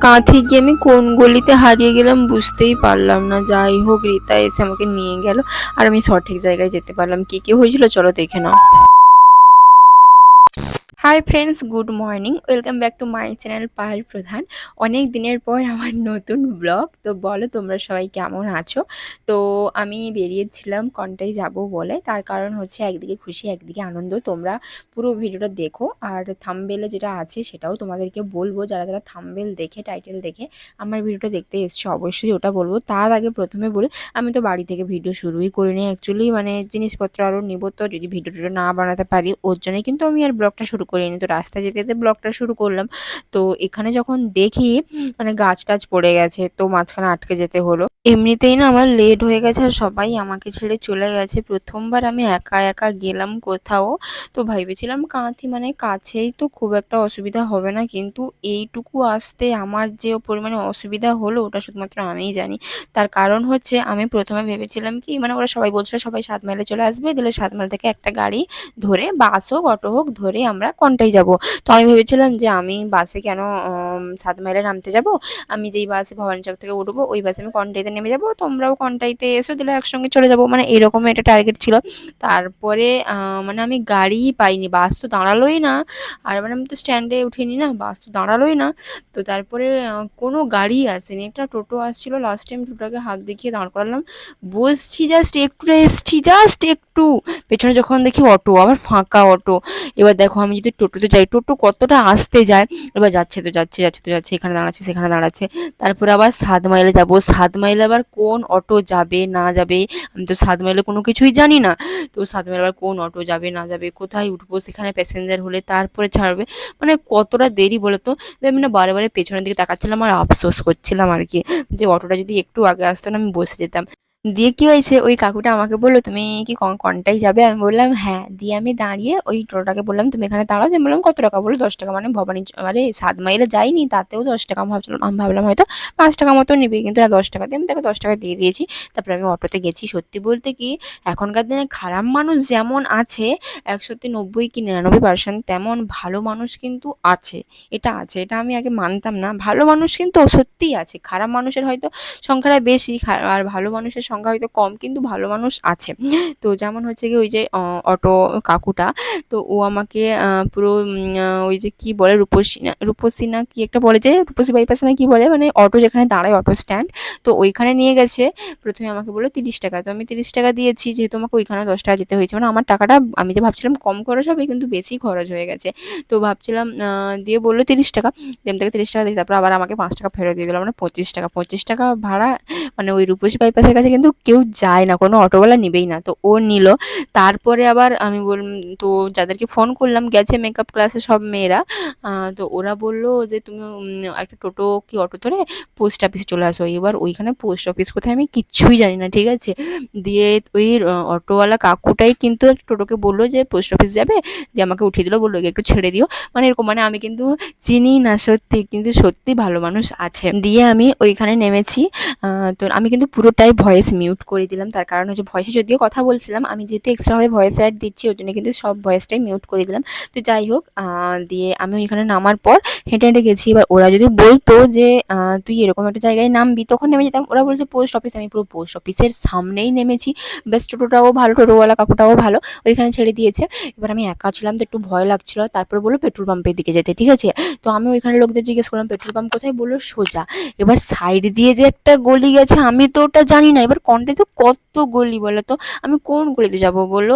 কাঁথি গিয়ে আমি কোন গলিতে হারিয়ে গেলাম বুঝতেই পারলাম না। যাই হোক, রীতা এসে আমাকে নিয়ে গেল আর আমি সঠিক জায়গায় যেতে পারলাম। কি কি হয়েছিল চলো দেখে নাও। Hi friends, good morning, welcome back to my channel Payel Pradhan. অনেক দিনের পর আমার নতুন ব্লগ। তো বলো তোমরা সবাই কেমন আছো। তো আমি বেরিয়েছিলাম কনটাই যাব বলে, তার কারণ হচ্ছে একদিকে খুশি একদিকে আনন্দ। তোমরা পুরো ভিডিওটা দেখো, আর থাম্বনেলে যেটা আছে সেটাও তোমাদেরকে বলবো। যারা যারা থাম্বনেল দেখে টাইটেল দেখে আমার ভিডিওটা দেখতে এসছো অবশ্যই ওটা বলবো। তার আগে প্রথমে বলি, আমি তো বাড়ি থেকে ভিডিও শুরুই করিনি অ্যাকচুয়ালি, মানে জিনিসপত্র আরও নিব, তো যদি ভিডিও টিডিও না বানাতে পারি ওর জন্যই কিন্তু আমি আর ব্লগটা শুরু করিনি। তো রাস্তায় যেতে যেতে ব্লগটা শুরু করলাম। তো এখানে যখন দেখি মানে গাছ টাছ পড়ে গেছে, তো মাঝখানে আটকে যেতে হলো। এমনিতেই না আমার লেট হয়ে গেছে আর সবাই আমাকে ছেড়ে চলে গেছে। প্রথমবার আমি একা একা গেলাম কোথাও। তো ভেবেছিলাম কাঁথি মানে কাছেই, তো খুব একটা অসুবিধা হবে না, কিন্তু এইটুকু আসতে আমার যে পরিমাণে অসুবিধা হলো ওটা শুধুমাত্র আমিই জানি। তার কারণ হচ্ছে আমি প্রথমে ভেবেছিলাম কি, মানে ওরা সবাই বলছিল সবাই 7 মাইলে চলে আসবে, দিলে 7 মাইল থেকে একটা গাড়ি ধরে, বাস হোক অটো হোক ধরে আমরা কনটাই যাব। তো আমি ভেবেছিলাম যে আমি বাসে কেন 7 মাইলে নামতে যাব, আমি যেই বাসে ভবানীচক থেকে উঠবো ওই বাসে আমি কনটাইতে নেমে যাব, তোমরাও কনটাইতে এসো, দিলে একসঙ্গে চলে যাব, মানে এরকম একটা টার্গেট ছিল। তারপরে মানে আমি গাড়িই পাইনি, বাস তো দাঁড়ালোই না। আর মানে আমি তো স্ট্যান্ডে উঠিনি না, বাস তো দাঁড়ালোই না। তো তারপরে কোনো গাড়ি আসেনি, একটা টোটো আসছিল, লাস্ট টাইম টোটোটাকে হাত দেখিয়ে দাঁড় করালাম। বসছি জাস্ট একটুটা, এসছি জাস্ট একটু, পেছনে যখন দেখি অটো, আবার ফাঁকা অটো। এবার দেখো আমি যদি টোটোতে যাই, টোটো কতটা আসতে যায়, এবার যাচ্ছে তো যাচ্ছে, যাচ্ছে তো যাচ্ছে, এখানে দাঁড়াচ্ছে সেখানে দাঁড়াচ্ছে। তারপরে আবার 7 মাইলে যাব, 7 মাইলে আবার কোন অটো যাবে না যাবে, আমি তো 7 মাইলে কোনো কিছুই জানি না। তো 7 মাইলে আবার কোন অটো যাবে না যাবে, কোথায় উঠবো, সেখানে প্যাসেঞ্জার হলে তারপরে ছাড়বে, মানে কতটা দেরি বলো তো। আমি না বারে বারে পেছনের দিকে তাকাচ্ছিলাম আর আফসোস করছিলাম আর কি, যে অটোটা যদি একটু আগে আসতো না আমি বসে যেতাম। দিয়ে কি হয়েছে, ওই কাকুটা আমাকে বললো তুমি কি কনটাই যাবে, আমি বললাম হ্যাঁ। দিয়ে আমি দাঁড়িয়ে ওই টোটোটাকে বললাম তুমি এখানে দাঁড়াও। আমি বললাম কত টাকা, বললো 10 টাকা। মানে ভবানী মানে 7 মাইলে যাইনি তাতেও 10 টাকা। আমি ভাবলাম হয়তো 5 টাকা মতো নেবে, কিন্তু না 10 টাকা দিয়ে আমি তাকে 10 টাকা দিয়ে দিয়েছি। তারপরে আমি অটোতে গেছি। সত্যি বলতে কি, এখনকার দিনে খারাপ মানুষ যেমন আছে 90 কি 99% তেমন ভালো মানুষ কিন্তু আছে। এটা আছে, এটা আমি আগে মানতাম না। ভালো মানুষ কিন্তু সত্যিই আছে, খারাপ মানুষের হয়তো সংখ্যাটা বেশি, আর ভালো মানুষের সংখ্যা হয়তো কম, কিন্তু ভালো মানুষ আছে। তো যেমন হচ্ছে কি, ওই যে অটো কাকুটা, তো ও আমাকে পুরো ওই যে কি বলে, রূপসী না কি একটা বলে, যে রূপসী বাইপাস না কি বলে, মানে অটো যেখানে দাঁড়ায় অটো স্ট্যান্ড, তো ওইখানে নিয়ে গেছে। প্রথমে আমাকে বললো 30 টাকা, তো আমি 30 টাকা দিয়েছি, যেহেতু আমাকে ওইখানে 10 টাকা যেতে হয়েছে, মানে আমার টাকাটা আমি যে ভাবছিলাম কম খরচ হবে কিন্তু বেশি খরচ হয়ে গেছে। তো ভাবছিলাম দিয়ে বললো 30 টাকা, দিয়ে আমি তাকে 30 টাকা দিই, তারপর আবার আমাকে 5 টাকা ফেরত দিয়ে দিল, মানে 25 টাকা। 25 টাকা ভাড়া, মানে ওই রূপসী বাইপাসের কাছে কিন্তু কেউ যায় না, কোনো অটোওয়ালা নিবেই না, তো ও নিল। তারপরে আবার আমি তো যাদেরকে ফোন করলাম, গেছে মেকআপ ক্লাসে সব মেয়েরা। তো ওরা বললো যে তুমি একটা টোটো কি অটো ধরে পোস্ট অফিসে চলে আসো। এবার ওইখানে পোস্ট অফিস কোথায় আমি কিচ্ছুই জানি না, ঠিক আছে। দিয়ে ওই অটোওয়ালা কাকুটাই কিন্তু একটা টোটোকে বললো যে পোস্ট অফিস যাবে, দিয়ে আমাকে উঠিয়ে দিল, বললো একটু ছেড়ে দিও, মানে এরকম। মানে আমি কিন্তু চিনি না সত্যি, কিন্তু সত্যি ভালো মানুষ আছে। দিয়ে আমি ওইখানে নেমেছি। তো আমি কিন্তু পুরোটাই ভয়েস মিউট করে দিলাম, তার কারণ হচ্ছে ভয়েসে যদিও কথা বলছিলাম, আমি যেহেতু এক্সট্রাভাবে ভয়েস অ্যাড দিচ্ছি ওই জন্য কিন্তু সব ভয়েসটাই মিউট করে দিলাম। তো যাই হোক, দিয়ে আমি ওইখানে নামার পর হেঁটে হেঁটে গেছি। এবার ওরা যদি বলতো যে তুই এরকম একটা জায়গায় নামবি, তখন নেমে যেতাম। ওরা বলছে পোস্ট অফিস, আমি পুরো পোস্ট অফিসের সামনেই নেমেছি। বেশ, টোটোটাও ভালো, টোটোওয়ালা কাকুটাও ভালো, ওইখানে ছেড়ে দিয়েছে। এবার আমি একা ছিলাম তো একটু ভয় লাগছিল। তারপরে বললো পেট্রোল পাম্পের দিকে যেতে, ঠিক আছে। তো আমি ওইখানে লোকদের জিজ্ঞেস করলাম পেট্রোল পাম্প কোথায়, বললো সোজা। এবার সাইড দিয়ে যে একটা গলি গেছে আমি তো ওটা জানি না, এবার কনটে তো কত গলি বলো তো, আমি কোন গলিতে যাব, বললো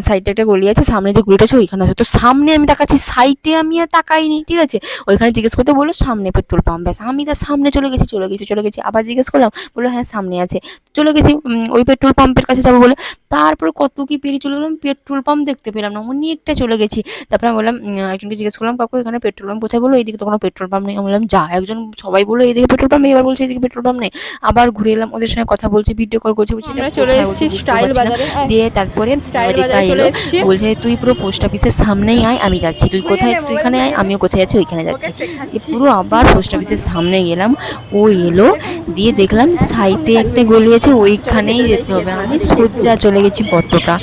সাইডে একটা গলি আছে, সামনে যে গলিটা আছে ওইখানে আছে। তো সামনে আমি তাকাচ্ছি, সাইডে আমি আর তাকাইনি, ঠিক আছে। ওইখানে জিজ্ঞেস করতে বললো সামনে পেট্রোল পাম্প, ব্যাস আমি তার সামনে চলে গেছি। আবার জিজ্ঞেস করলাম, বললো হ্যাঁ সামনে আছে। চলে গেছি ওই পেট্রোল পাম্পের কাছে যাবো বলে। তারপরে কত কি পেরিয়ে চলে গেলাম, পেট্রোল পাম্প দেখতে পেলাম না, অমনি একটা চলে গেছি। তারপরে আমি বললাম, একজনকে জিজ্ঞেস করলাম কাকু এখানে পেট্রোল পাম্প কোথায়, বললো এইদিকে তো কোনো পেট্রোল পাম্প নেই। আমি বললাম যা, একজন সবাই বললো এইদিকে পেট্রোল পাম্প নেই, এবার বলছে এইদিকে পেট্রোল পাম্প নেই। আবার ঘুরে এলাম, ওদের সঙ্গে কথা বলছি, ভিডিও কল করছি, বলছি এটা আমরা চলে কোথায় এসেছি বলছে বুঝতেও স্টাইল পারছি না। বাজারে। দিয়ে তারপরে স্টাইল রিতা বাজারে চলে এলো, এসেছি। বলছে তুই পুরো পোস্ট অফিসের সামনেই আয়, আমি যাচ্ছি, তুই কোথায় আছিস ওইখানে আয়, আমিও কোথায় আছি ওইখানে যাচ্ছি। এ পুরো আবার পোস্ট অফিসের সামনে গেলাম, ও এলো। দিয়ে দেখলাম সাইডে একটা গলি আছে, ওইখানেই যেতে হবে, আমি সোজা চলে গেছি কতটা।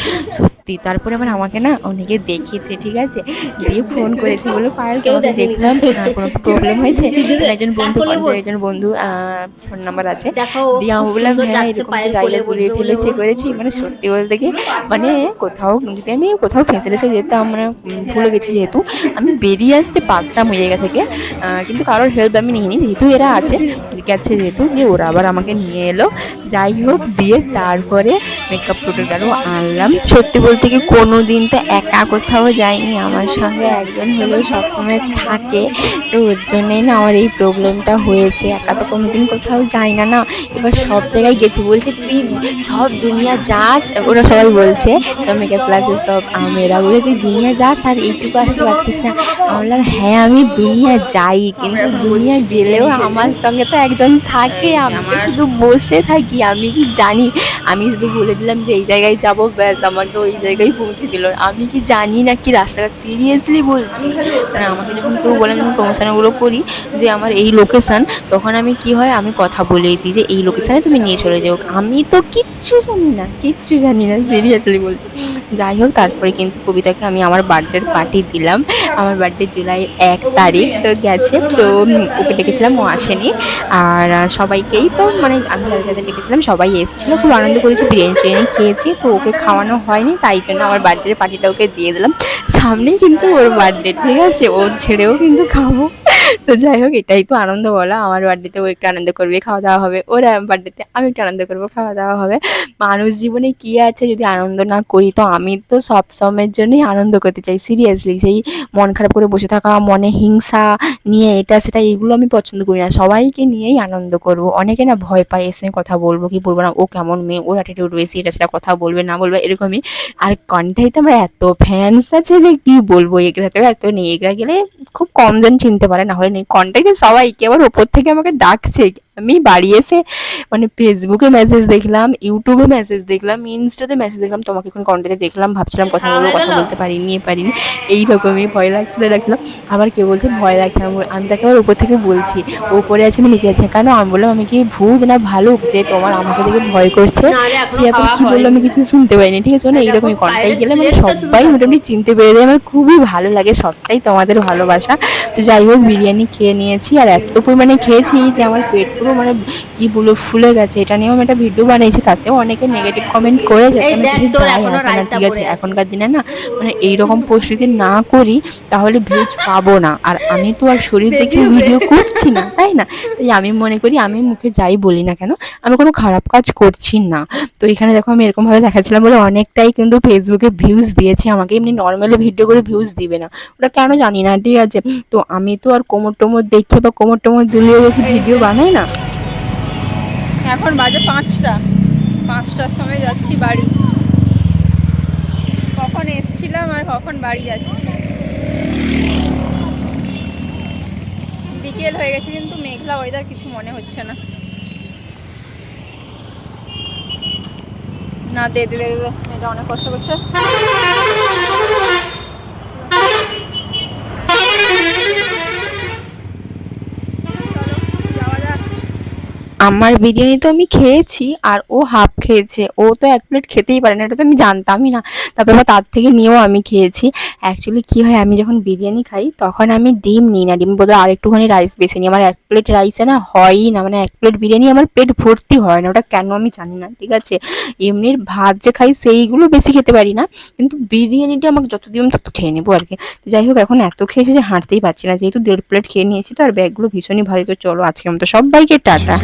সত্যি। তারপরে আবার আমাকে না অনেকে দেখেছে, ঠিক আছে? দিয়ে ফোন করেছে, বলল, "পায়েল তোমাকে দেখলাম, কোনো প্রবলেম হয়েছে?" মানে একজন বন্ধু, কন্টেন্টের একজন বন্ধু ফোন নাম্বার আছে। দিয়ে আমি বললাম, "হ্যাঁ, এরকম তো জায়গা ঘুরিয়ে ফেলেছি, করেছি।" মানে সত্যি বলতে কি, মানে কোথাও যদি আমি কোথাও ফেঁসে টেসে যেতাম, মানে ভুলে গেছি যেহেতু, আমি বেরিয়ে আসতে পারতাম ওই জায়গা থেকে। কিন্তু কারোর হেল্প আমি নিইনি, যেহেতু এরা আছে, গেছে যেহেতু, দিয়ে ওরা আবার আমাকে নিয়ে এলো। যাই হোক, দিয়ে তারপরে মেকআপ প্রোডাক্ট আরও আনলাম। সত্যি বলতে কি কোনো দিন তো একা কোথাও যাইনি, আমার সঙ্গে একজন হলেও সবসময় থাকে। তো ওর জন্যেই না আমার এই প্রবলেমটা হয়েছে, একা তো কোনো দিন কোথাও যাই না না। এবার সব জায়গায় গেছি, বলছে তুই সব দুনিয়া যাস, ওরা সবাই বলছে তোর মেকআপ ক্লাসের সব মেয়েরা বলে তুই দুনিয়া যাস আর এইটুকু আসতে পারছিস না। আমি বললাম হ্যাঁ আমি দুনিয়া যাই, কিন্তু দুনিয়া গেলেও আমার সঙ্গে তো একজন থাকে, আমি তো শুধু বসে থাকি। আমি কি জানি, আমি শুধু বলে দিলাম যে এই জায়গায় যাবো, ব্যাস আমাকে ওই জায়গায় পৌঁছে দিল। আমি কি জানি না কি রাস্তাঘাট, সিরিয়াসলি বলছি। মানে আমাকে যখন কেউ বলে, আমি প্রমোশনগুলো করি যে আমার এই লোকেশান, তখন আমি কি হয়, আমি কথা বলেই দিই যে এই লোকেশানে তুমি নিয়ে চলে যাও। আমি তো কিচ্ছু জানি না, কিচ্ছু জানি না, সিরিয়াসলি বলছি। যাই হোক, তারপরে কিন্তু কবিতাকে আমি আমার বার্থডের পার্টি দিলাম। আমার বার্থডে জুলাই 1 তারিখ, তো গেছে, তো ওকে ডেকেছিলাম, ও আসেনি। আর সবাইকেই তো মানে আমি যাদের যাদের ডেকেছিলাম সবাই এসেছিলো, খুব আনন্দ করেছি, বিরিয়ানি টিরিয়ানি খেয়েছি। তো ওকে খাওয়ানো হয়নি, তাই জন্য আমার বার্থডের পার্টিটা ওকে দিয়ে দিলাম। সামনেই কিন্তু ওর বার্থডে, ঠিক আছে? ওর ছেড়েও কিন্তু খাবো। তো যাই হোক, এটাই তো আনন্দ বলা, আমার বার্থডেতে ও একটু আনন্দ করবে, খাওয়া দাওয়া হবে, ওর বার্থডেতে আমি একটু আনন্দ করবো, খাওয়া দাওয়া হবে। মানুষ জীবনে কী আছে যদি আনন্দ না করি? তো আমি তো সব সময়ের জন্যই আনন্দ করতে চাই, সিরিয়াসলি। সেই মন খারাপ করে বসে থাকা, মনে হিংসা নিয়ে এটা সেটা, এইগুলো আমি পছন্দ করি না। সবাইকে নিয়েই আনন্দ করব। অনেকে না ভয় পায় এর সঙ্গে কথা বলবো কি বলবো না, ও কেমন মেয়ে, ওর অ্যাটিটিউড বেশি, এটা সেটা কথা বলবে না বলবে, এরকমই। আর কন্টাইতে আমার এত ফ্যান্স আছে যে কি বলবো, এগুলাতেও এত নেই, এগুলা গেলে খুব কম জন চিনতে পারে, না হলে নেই। কন্টাইতে সবাইকে আবার ওপর থেকে আমাকে ডাকছে। আমি বাড়ি এসে মানে ফেসবুকে মেসেজ দেখলাম, ইউটিউবে মেসেজ দেখলাম, ইনস্টাতে মেসেজ দেখলাম, তোমাকে এখন কন্টাক্টে দেখলাম, ভাবছিলাম কথা বলবো, কথা বলতে পারিনি। এইরকমই ভয় লাগছিল। আবার কেউ বলছে ভয় লাগছে না, আমি তাকে আবার উপর থেকে বলছি, ও উপরে আছে আমি নিচে আছি কেন? আমি বললাম আমি কি ভূত না ভালুক যে তোমার আমাকে দেখে ভয় করছে? সে আবার কি বললো আমি কিছু শুনতে পাইনি, ঠিক আছে? মানে এইরকমই কন্টাক্টে গেলে মানে সবাই মোটামুটি চিনতে পেরে যায়, আমার খুবই ভালো লাগে, সবটাই তোমাদের ভালোবাসা। তো যাই হোক, বিরিয়ানি খেয়ে নিয়েছি, আর এত পরিমাণে খেয়েছি যে আমার পেট পুরো মানে কি বলবো ফুলে গেছে। এটা নিয়েও আমি একটা ভিডিও বানিয়েছি, তাতেও অনেকে নেগেটিভ কমেন্ট করে যাতে আমি কিছু যাই আসে না, ঠিক আছে? এখনকার দিনে না মানে এইরকম পোস্ট যদি না করি তাহলে ভিউজ পাবো না, আর আমি তো আর শরীর দেখে ভিডিও করছি না, তাই না? তাই আমি মনে করি আমি মুখে যাই বলি না কেন, আমি কোনো খারাপ কাজ করছি না। তো এখানে দেখো আমি এরকমভাবে দেখাচ্ছিলাম বলে অনেকটাই কিন্তু ফেসবুকে ভিউজ দিয়েছে আমাকে, এমনি নর্মালি ভিডিও করে ভিউজ দিবে না, ওটা কেন জানি না, ঠিক আছে? তো আমি তো আর কোমর টোমর দেখে বা কোমর টোমর দুলিয়ে বেশি ভিডিও বানাই না। এখন বাজে 5টার সময় যাচ্ছি বাড়ি। কখন এসছিলাম আর কখন বাড়ি যাচ্ছি, বিকেল হয়ে গেছে, কিন্তু মেঘলা ওয়েদার, কিছু মনে হচ্ছে না। না দে দে, এটা অনেক কষ্ট করছে। আমার বিরিয়ানি তো আমি খেয়েছি, আর ও হাফ খেয়েছে, ও তো 1 প্লেট খেতেই পারে না, এটা তো আমি জানতামই না। তারপর আবার তার থেকে নিয়েও আমি খেয়েছি। অ্যাকচুয়ালি কী হয়, আমি যখন বিরিয়ানি খাই তখন আমি ডিম নিই না, ডিম বদলে আরেকটুখানি রাইস বেশি নিই। আমার 1 প্লেট রাইসে না হয়ই না, মানে 1 প্লেট বিরিয়ানি আমার পেট ভর্তি হয় না, ওটা কেন আমি জানি না, ঠিক আছে? এমনির ভাত যে খাই সেইগুলো বেশি খেতে পারি না, কিন্তু বিরিয়ানিটা আমাকে যত দিবেন তত খেয়ে নেবো আর কি। তো যাই হোক, এখন এত খেয়েছি যে হাঁটতেই পারছি না, যেহেতু 1.5 প্লেট খেয়ে নিয়েছি, তো আর ব্যাগগুলো ভীষণই ভারী। তো চলো, আজকের মতো সবাইকে টাটা।